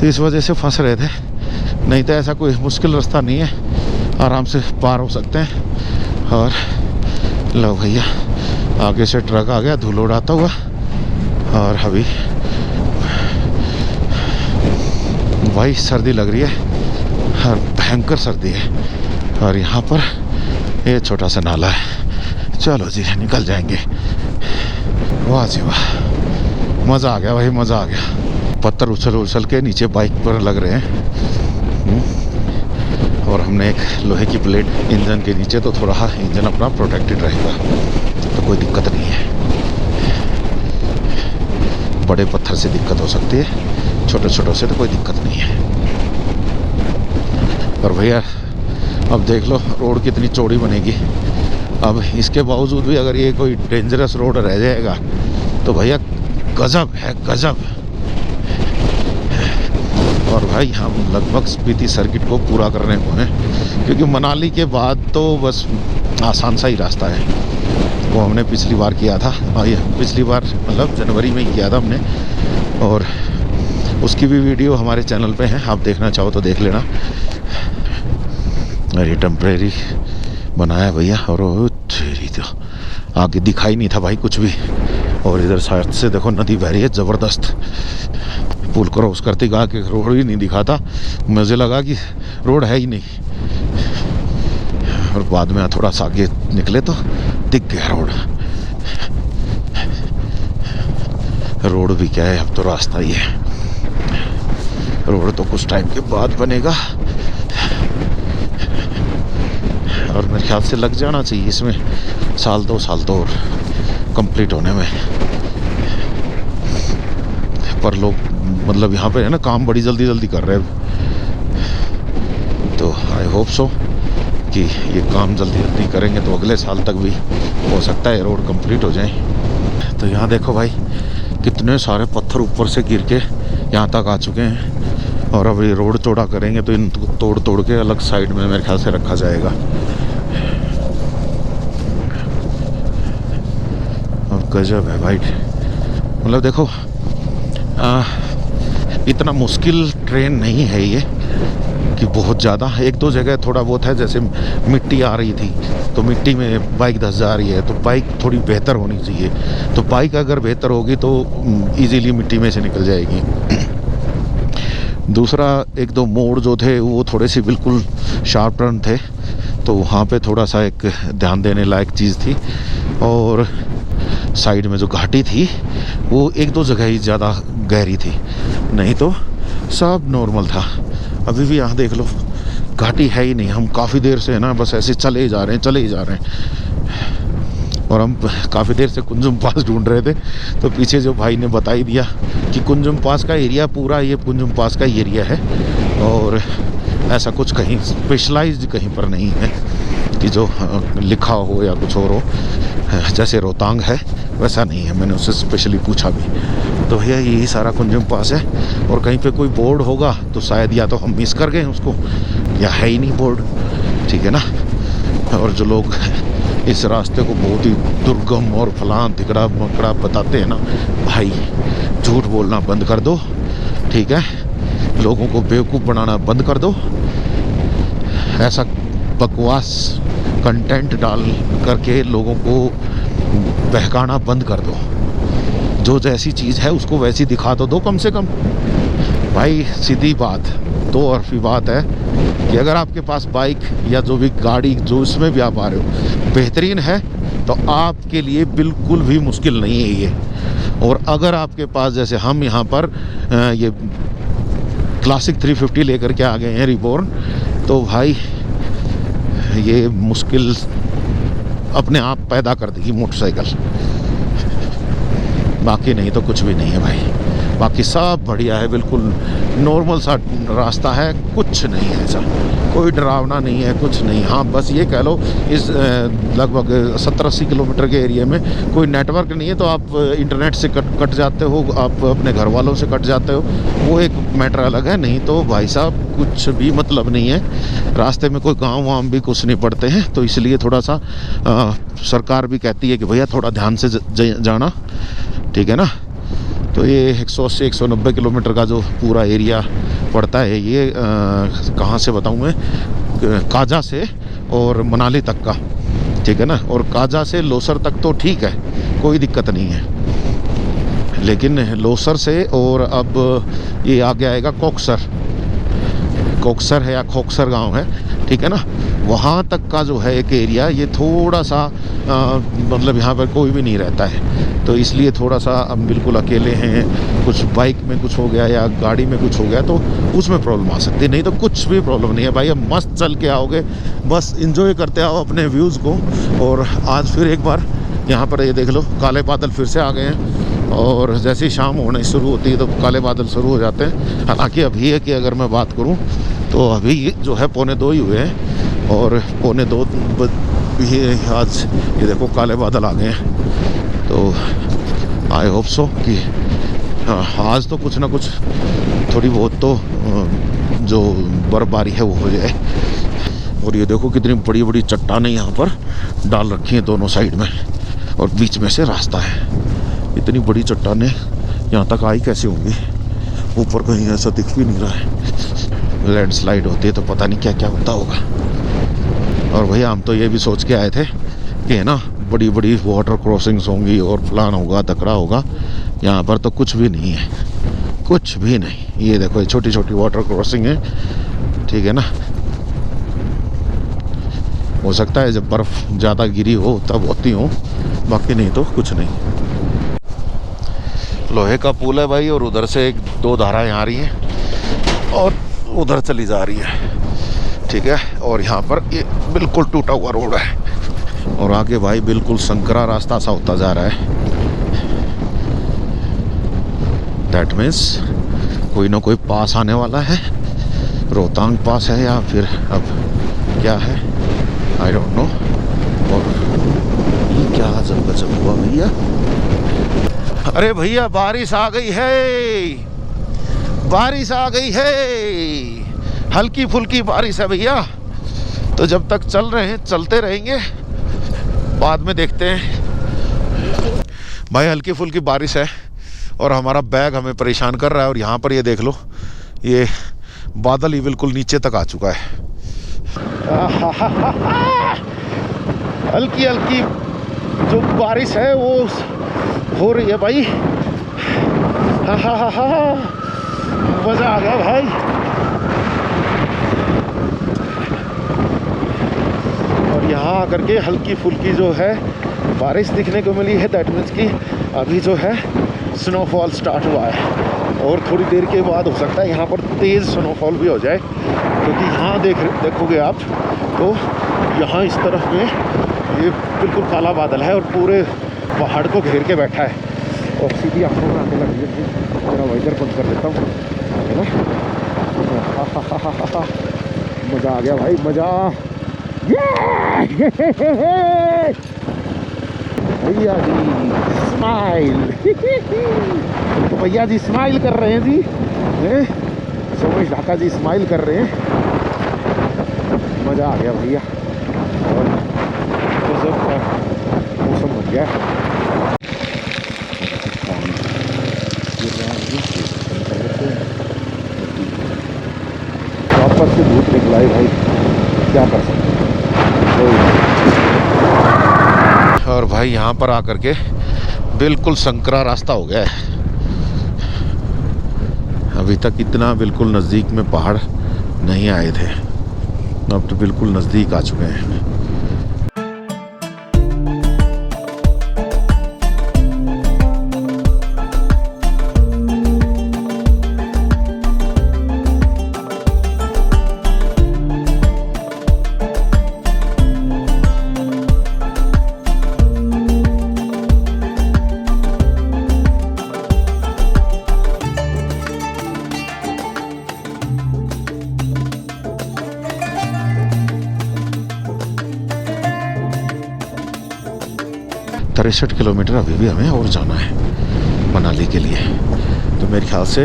तो इस वजह से फंस रहे थे। नहीं तो ऐसा कोई मुश्किल रास्ता नहीं है, आराम से पार हो सकते हैं। और लो भैया, आगे से ट्रक आ गया धूल उड़ाता हुआ, और अभी भाई सर्दी लग रही है, और भयंकर सर्दी है। और यहाँ पर ये छोटा सा नाला है, चलो जी निकल जाएंगे। वाह जी वाह, मज़ा आ गया भाई, मज़ा आ गया। पत्थर उछल उछल के नीचे बाइक पर लग रहे हैं। और हमने एक लोहे की प्लेट इंजन के नीचे, तो थोड़ा इंजन अपना प्रोटेक्टेड रहेगा, तो कोई दिक्कत नहीं है। बड़े पत्थर से दिक्कत हो सकती है, छोटे छोटों से तो कोई दिक्कत नहीं है। और भैया अब देख लो रोड कितनी चौड़ी बनेगी। अब इसके बावजूद भी अगर ये कोई डेंजरस रोड रह जाएगा तो भैया गजब है, गजब। और भाई हम लगभग स्पीति सर्किट को पूरा करने को हैं, क्योंकि मनाली के बाद तो बस आसान सा ही रास्ता है। वो हमने पिछली बार किया था, ये पिछली बार मतलब जनवरी में ही किया था हमने, और उसकी भी वीडियो हमारे चैनल पे है, आप देखना चाहो तो देख लेना। अरे टेम्परेरी बनाया भैया, और तेरी तो आगे दिखाई नहीं था भाई कुछ भी। और इधर साइड से देखो नदी बह रही है ज़बरदस्त। पुल क्रॉस करते गा के रोड ही नहीं दिखा था, मुझे लगा कि रोड है ही नहीं, और बाद में थोड़ा सा आगे निकले तो दिख गया रोड। रोड भी क्या है, अब तो रास्ता ही है। रोड तो कुछ टाइम के बाद बनेगा, और मेरे ख्याल से लग जाना चाहिए इसमें साल 2 साल तो और कंप्लीट होने में। पर लोग मतलब यहाँ पे है ना काम बड़ी जल्दी जल्दी कर रहे हैं, तो आई होप सो कि ये काम जल्दी जल्दी करेंगे तो अगले साल तक भी हो सकता है रोड कंप्लीट हो जाए। तो यहाँ देखो भाई कितने सारे पत्थर ऊपर से गिर के यहाँ तक आ चुके हैं, और अब ये रोड चौड़ा करेंगे तो इनको तोड़ तोड़ के अलग साइड में मेरे ख्याल से रखा जाएगा। और गजब है भाई, मतलब देखो इतना मुश्किल ट्रेन नहीं है ये कि बहुत ज़्यादा। 1-2 जगह थोड़ा बहुत है, जैसे मिट्टी आ रही थी तो मिट्टी में बाइक धंस जा रही है, तो बाइक थोड़ी बेहतर होनी चाहिए। तो बाइक अगर बेहतर होगी तो इजीली मिट्टी में से निकल जाएगी। दूसरा 1-2 मोड़ जो थे वो थोड़े से बिल्कुल शार्प टर्न थे, तो वहाँ पे थोड़ा सा एक ध्यान देने लायक चीज़ थी। और साइड में जो घाटी थी वो 1-2 जगह ही ज़्यादा गहरी थी, नहीं तो सब नॉर्मल था। अभी भी यहाँ देख लो घाटी है ही नहीं, हम काफ़ी देर से है ना बस ऐसे चले ही जा रहे हैं, चले ही जा रहे हैं। और हम काफ़ी देर से कुंजुम पास ढूंढ रहे थे, तो पीछे जो भाई ने बता ही दिया कि कुंजुम पास का एरिया पूरा ये कुंजुम पास का एरिया है, और ऐसा कुछ कहीं स्पेशलाइज्ड कहीं पर नहीं है कि जो लिखा हो या कुछ और हो। जैसे रोहतांग है वैसा नहीं है, मैंने उससे स्पेशली पूछा भी, तो भैया यही सारा कुंजुम पास है। और कहीं पे कोई बोर्ड होगा तो शायद या तो हम मिस कर गए उसको, या है ही नहीं बोर्ड, ठीक है ना। और जो लोग इस रास्ते को बहुत ही दुर्गम और फलान तिकड़ा मकड़ा बताते हैं ना, भाई झूठ बोलना बंद कर दो, ठीक है। लोगों को बेवकूफ़ बनाना बंद कर दो, ऐसा बकवास कंटेंट डाल करके लोगों को बहकाना बंद कर दो। जो जैसी चीज़ है उसको वैसी दिखा तो दो कम से कम। भाई सीधी बात, दो अरफी बात है कि अगर आपके पास बाइक या जो भी गाड़ी जो इसमें भी आप आ रहे हो बेहतरीन है तो आपके लिए बिल्कुल भी मुश्किल नहीं है ये। और अगर आपके पास जैसे हम यहाँ पर ये क्लासिक 350 लेकर के आ गए हैं रिबॉर्न, तो भाई ये मुश्किल अपने आप पैदा कर देगी मोटरसाइकिल, बाकी नहीं तो कुछ भी नहीं है भाई। बाकी सब बढ़िया है, बिल्कुल नॉर्मल सा रास्ता है, कुछ नहीं है ऐसा, कोई डरावना नहीं है, कुछ नहीं। हाँ बस ये कह लो इस लगभग 70-80 किलोमीटर के एरिया में कोई नेटवर्क नहीं है, तो आप इंटरनेट से कट जाते हो, आप अपने घर वालों से कट जाते हो, वो एक मैटर अलग है। नहीं तो भाई साहब कुछ भी मतलब नहीं है। रास्ते में कोई गाँव वाम भी कुछ नहीं पड़ते हैं, तो इसलिए थोड़ा सा सरकार भी कहती है कि भैया थोड़ा ध्यान से जाना, ठीक है ना। तो ये 180-190 किलोमीटर का जो पूरा एरिया पड़ता है, ये कहाँ से बताऊँ मैं, काजा से और मनाली तक का, ठीक है ना। और काजा से लोसर तक तो ठीक है, कोई दिक्कत नहीं है, लेकिन लोसर से और अब ये आगे आएगा कोकसर है या खोकसर गांव है, ठीक है ना। वहाँ तक का जो है एक एरिया, ये थोड़ा सा मतलब यहाँ पर कोई भी नहीं रहता है, तो इसलिए थोड़ा सा हम बिल्कुल अकेले हैं। कुछ बाइक में कुछ हो गया या गाड़ी में कुछ हो गया तो उसमें प्रॉब्लम आ सकती है, नहीं तो कुछ भी प्रॉब्लम नहीं है भाई। अब मस्त चल के आओगे, बस इंजॉय करते आओ अपने व्यूज़ को। और आज फिर एक बार यहाँ पर ये देख लो, काले बादल फिर से आ गए हैं, और जैसे ही शाम होने शुरू होती है तो काले बादल शुरू हो जाते हैं। हालांकि अभी है कि अगर मैं बात करूँ तो अभी जो है 1:45 ही हुए हैं, और 1:45 भी आज ये देखो काले बादल आ गए हैं। तो आई होप सो कि आज तो कुछ ना कुछ थोड़ी बहुत तो जो बर्फबारी है वो हो जाए। और ये देखो कितनी बड़ी बड़ी चट्टानें यहाँ पर डाल रखी हैं दोनों साइड में, और बीच में से रास्ता है। इतनी बड़ी चट्टानें यहाँ तक आई कैसे होंगी, ऊपर कहीं ऐसा दिख भी नहीं रहा है। लैंडस्लाइड होती है तो पता नहीं क्या क्या होता होगा। और भैया हम तो ये भी सोच के आए थे कि है ना बड़ी बड़ी वाटर क्रॉसिंग्स होंगी और प्लान होगा, तकड़ा होगा। यहाँ पर तो कुछ भी नहीं है, कुछ भी नहीं। ये देखो ये छोटी छोटी वाटर क्रॉसिंग है, ठीक है ना। हो सकता है जब बर्फ़ ज़्यादा गिरी हो तब होती हो, बाकी नहीं तो कुछ नहीं। लोहे का पुल है भाई, और उधर से 1-2 धाराएं आ रही हैं और उधर चली जा रही है, ठीक है। और यहाँ पर ये बिल्कुल टूटा हुआ रोड है, और आगे भाई बिल्कुल संकरा रास्ता सा होता जा रहा है। दैट मीन्स कोई ना कोई पास आने वाला है। रोहतांग पास है या फिर अब क्या है, आई डोंट नो। और ये क्या अजब गजब हुआ भैया। अरे भैया बारिश आ गई है, बारिश आ गई है, हल्की फुल्की बारिश है भैया। तो जब तक चल रहे हैं चलते रहेंगे, बाद में देखते हैं। भाई हल्की फुल्की बारिश है और हमारा बैग हमें परेशान कर रहा है। और यहाँ पर ये देख लो, ये बादल ही बिल्कुल नीचे तक आ चुका है। हल्की हल्की जो बारिश है वो हो रही है भाई। मज़ा आ गया भाई। और यहाँ आकर के हल्की फुल्की जो है बारिश दिखने को मिली है। दैट मीन्स कि अभी जो है स्नोफॉल स्टार्ट हुआ है, और थोड़ी देर के बाद हो सकता है यहाँ पर तेज़ स्नोफॉल भी हो जाए, क्योंकि यहाँ देखोगे आप तो यहाँ इस तरफ में ये बिल्कुल काला बादल है और पूरे पहाड़ को घेर के बैठा है, और सीधी आंखों में आने लगी है। मेरा वाइजर बंद कर देता हूँ, है ना। मज़ा आ गया भाई, मज़ा। भैया जी स्माइल। तो भैया जी स्माइल कर रहे हैं जी, सोमेश ढाका जी स्माइल कर रहे हैं। मज़ा आ गया भैया, और मौसम बन गया। वापस से धूप निकला है भाई, क्या कर सकते हैं। और भाई यहाँ पर आकर के बिल्कुल संकरा रास्ता हो गया है। अभी तक इतना बिल्कुल नज़दीक में पहाड़ नहीं आए थे, अब तो बिल्कुल नज़दीक आ चुके हैं। तिरसठ किलोमीटर अभी भी हमें और जाना है मनाली के लिए। तो मेरे ख्याल से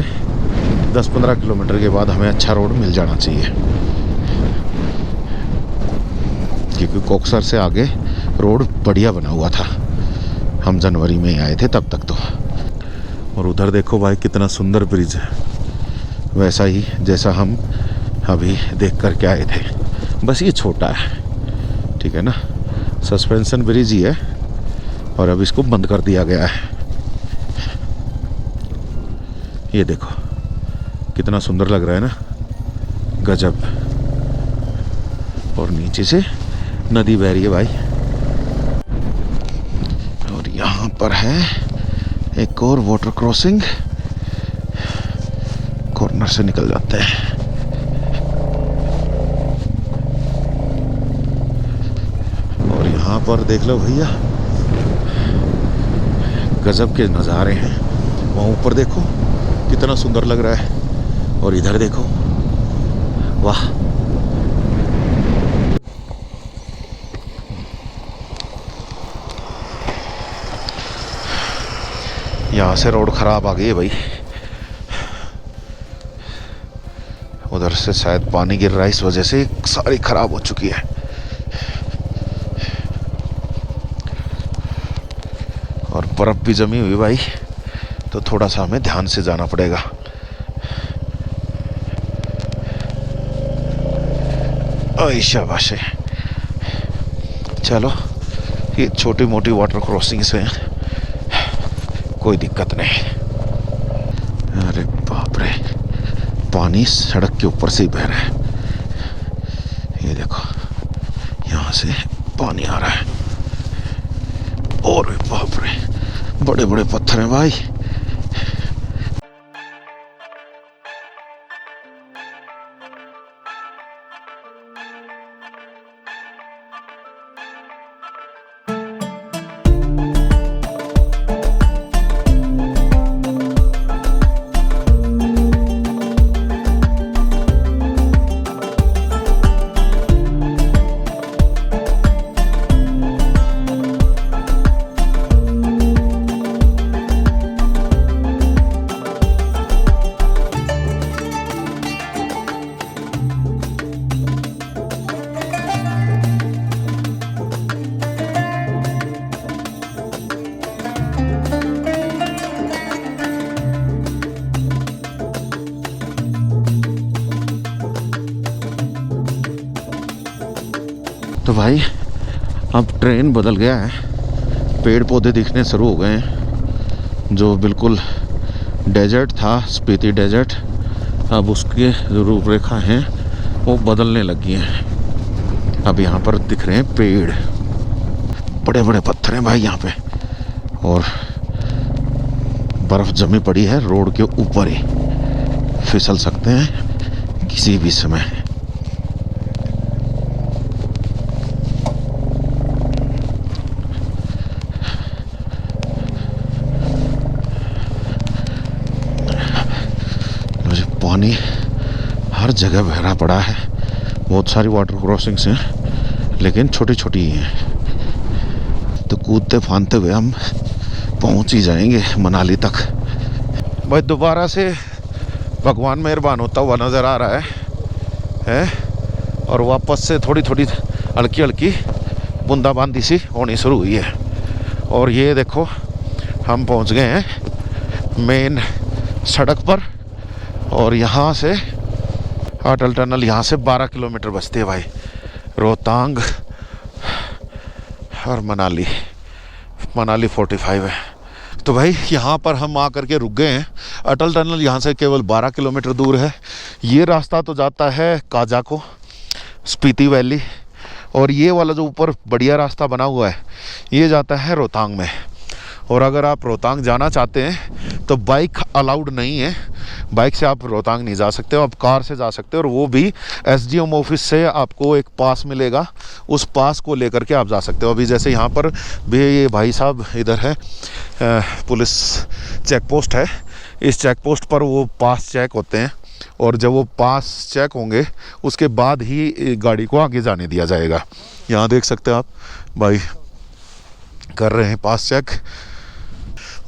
10-15 किलोमीटर के बाद हमें अच्छा रोड मिल जाना चाहिए, क्योंकि कोकसर से आगे रोड बढ़िया बना हुआ था। हम जनवरी में ही आए थे तब तक तो। और उधर देखो भाई कितना सुंदर ब्रिज है, वैसा ही जैसा हम अभी देख कर के आए थे, बस ये छोटा है, ठीक है ना। सस्पेंशन ब्रिज ही है, और अब इसको बंद कर दिया गया है। ये देखो कितना सुंदर लग रहा है ना, गजब। और नीचे से नदी बह रही है भाई। और यहाँ पर है एक और वाटर क्रॉसिंग, कॉर्नर से निकल जाते हैं। और यहाँ पर देख लो भैया, गजब के नज़ारे हैं। वहाँ ऊपर देखो कितना सुंदर लग रहा है, और इधर देखो, वाह। यहाँ से रोड खराब आ गई है भाई, उधर से शायद पानी गिर रहा है, इस वजह से सारी खराब हो चुकी है। और बर्फ भी जमी हुई भाई, तो थोड़ा सा हमें ध्यान से जाना पड़ेगा। ओए शाबाश है। चलो, ये छोटी मोटी वाटर क्रॉसिंग से कोई दिक्कत नहीं। अरे बाप रे, पानी सड़क के ऊपर से ही बह रहा है। ये देखो, यहाँ से पानी आ रहा है। और बाप रे, बड़े बड़े पत्थर हैं भाई। तो भाई अब ट्रेन बदल गया है, पेड़ पौधे दिखने शुरू हो गए हैं। जो बिल्कुल डेजर्ट था, स्पीति डेजर्ट, अब उसके जो रूपरेखा हैं वो बदलने लगी हैं। अब यहाँ पर दिख रहे हैं पेड़, बड़े बड़े पत्थर हैं भाई यहाँ पे, और बर्फ़ जमी पड़ी है। रोड के ऊपर ही फिसल सकते हैं किसी भी समय। पानी हर जगह भरा पड़ा है। बहुत सारी वाटर क्रॉसिंग्स हैं, लेकिन छोटी छोटी ही हैं, तो कूदते फांदते हुए हम पहुंच ही जाएंगे मनाली तक। भाई दोबारा से भगवान मेहरबान होता हुआ नज़र आ रहा है, और वापस से थोड़ी थोड़ी हल्की हल्की बूंदाबांदी सी होनी शुरू हुई है। और ये देखो, हम पहुंच गए हैं मेन सड़क पर, और यहाँ से अटल टनल, यहाँ से 12 किलोमीटर बचती है भाई। रोहतांग और मनाली 45 है। तो भाई यहाँ पर हम आकर के रुक गए हैं। अटल टनल यहाँ से केवल 12 किलोमीटर दूर है। ये रास्ता तो जाता है काजा को, स्पीति वैली, और ये वाला जो ऊपर बढ़िया रास्ता बना हुआ है ये जाता है रोहतांग में। और अगर आप रोहतांग जाना चाहते हैं तो बाइक अलाउड नहीं है, बाइक से आप रोहतांग नहीं जा सकते हो, आप कार से जा सकते हो। और वो भी एसडीएम ऑफिस से आपको एक पास मिलेगा, उस पास को लेकर के आप जा सकते हो। अभी जैसे यहाँ पर भी ये भाई साहब इधर है, पुलिस चेक पोस्ट है, इस चेक पोस्ट पर वो पास चेक होते हैं, और जब वो पास चेक होंगे उसके बाद ही गाड़ी को आगे जाने दिया जाएगा। यहाँ देख सकते हैं आप, भाई कर रहे हैं पास चेक।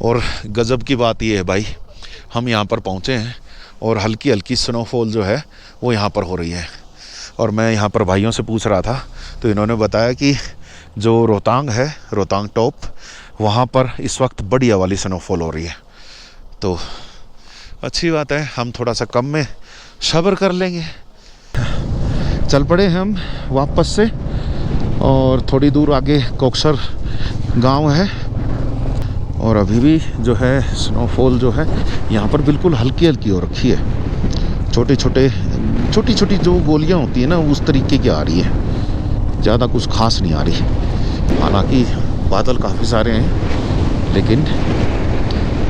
और गज़ब की बात ये है भाई, हम यहाँ पर पहुँचे हैं और हल्की हल्की स्नोफॉल जो है वो यहाँ पर हो रही है। और मैं यहाँ पर भाइयों से पूछ रहा था तो इन्होंने बताया कि जो रोहतांग है, रोहतांग टॉप, वहाँ पर इस वक्त बढ़िया वाली स्नोफॉल हो रही है। तो अच्छी बात है, हम थोड़ा सा कम में सब्र कर लेंगे। चल पड़े हम वापस से, और थोड़ी दूर आगे कोकसर गांव है, और अभी भी जो है स्नोफॉल जो है यहाँ पर बिल्कुल हल्की हल्की हो रखी है। छोटी छोटी जो गोलियाँ होती है ना, उस तरीके की आ रही है। ज़्यादा कुछ खास नहीं आ रही। हालांकि बादल काफ़ी सारे हैं, लेकिन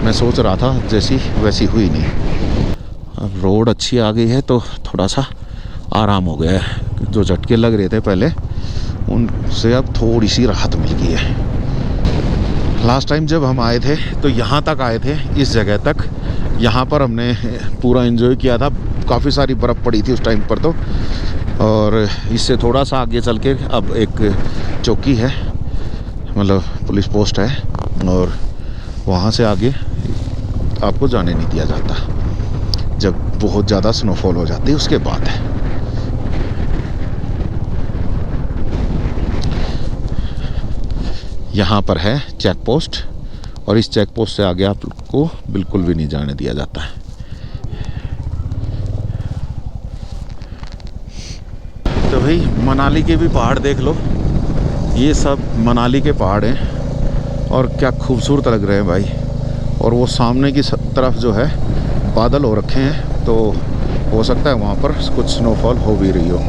मैं सोच रहा था जैसी वैसी हुई नहीं। अब रोड अच्छी आ गई है तो थोड़ा सा आराम हो गया है। जो झटके लग रहे थे पहले, उनसे अब थोड़ी सी राहत मिल गई है। लास्ट टाइम जब हम आए थे तो यहाँ तक आए थे, इस जगह तक। यहाँ पर हमने पूरा एंजॉय किया था। काफ़ी सारी बर्फ़ पड़ी थी उस टाइम पर तो। और इससे थोड़ा सा आगे चल के अब एक चौकी है, मतलब पुलिस पोस्ट है, और वहाँ से आगे आपको जाने नहीं दिया जाता जब बहुत ज़्यादा स्नोफॉल हो जाती है, उसके बाद है। यहाँ पर है चेक पोस्ट, और इस चेक पोस्ट से आगे आपको बिल्कुल भी नहीं जाने दिया जाता है। तो भाई मनाली के भी पहाड़ देख लो, ये सब मनाली के पहाड़ हैं और क्या खूबसूरत लग रहे हैं भाई। और वो सामने की तरफ जो है बादल हो रखे हैं, तो हो सकता है वहाँ पर कुछ स्नोफॉल हो भी रही हो।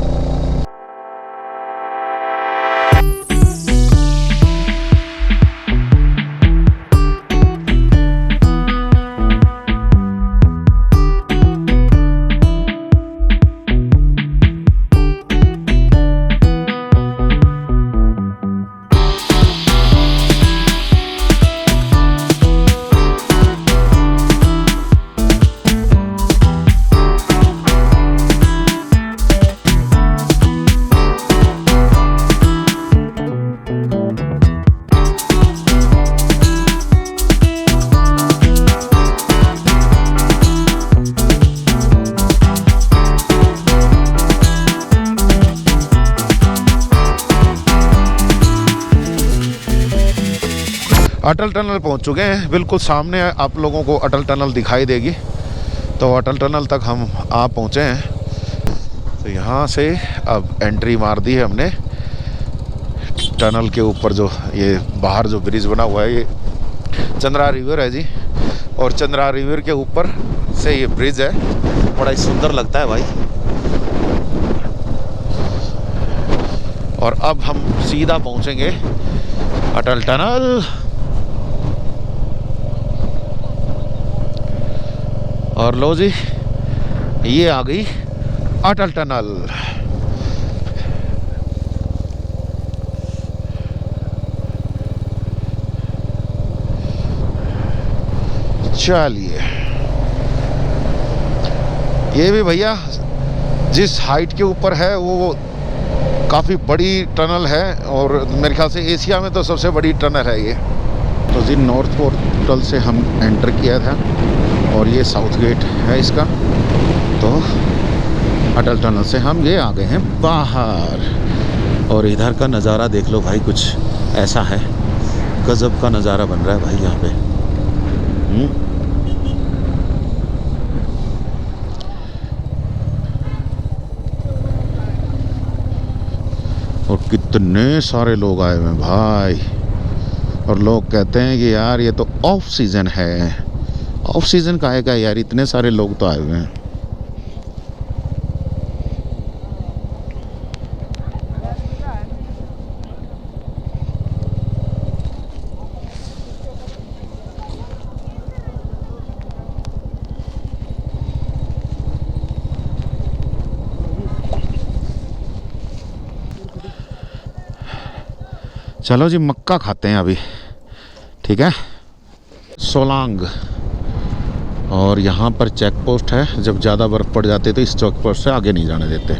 अटल टनल पहुंच चुके हैं। बिल्कुल सामने आप लोगों को अटल टनल दिखाई देगी। तो अटल टनल तक हम आ पहुंचे हैं। तो यहाँ से अब एंट्री मार दी है हमने। टनल के ऊपर जो ये बाहर जो ब्रिज बना हुआ है, ये चंद्रा रिवर है जी। और चंद्रा रिवर के ऊपर से ये ब्रिज है, बड़ा ही सुंदर लगता है भाई। और अब हम सीधा पहुंचेंगे अटल टनल। और लो जी, ये आ गई अटल टनल। चलिए, ये भी भैया जिस हाइट के ऊपर है वो काफ़ी बड़ी टनल है, और मेरे ख्याल से एशिया में तो सबसे बड़ी टनल है ये। तो जी नॉर्थ पोर्टल से हम एंटर किया था, और ये साउथ गेट है इसका। तो अटल टनल से हम ये आ गए हैं बाहर। और इधर का नज़ारा देख लो भाई, कुछ ऐसा है, गजब का नज़ारा बन रहा है भाई यहाँ पे। और कितने सारे लोग आए हुए हैं भाई। और लोग कहते हैं कि यार ये तो ऑफ सीज़न है। ऑफ सीज़न का है क्या यार, इतने सारे लोग तो आए हुए हैं। चलो जी मक्का खाते हैं अभी, ठीक है। सोलांग, और यहाँ पर चेक पोस्ट है। जब ज़्यादा बर्फ़ पड़ जाती है तो इस चेक पोस्ट से आगे नहीं जाने देते।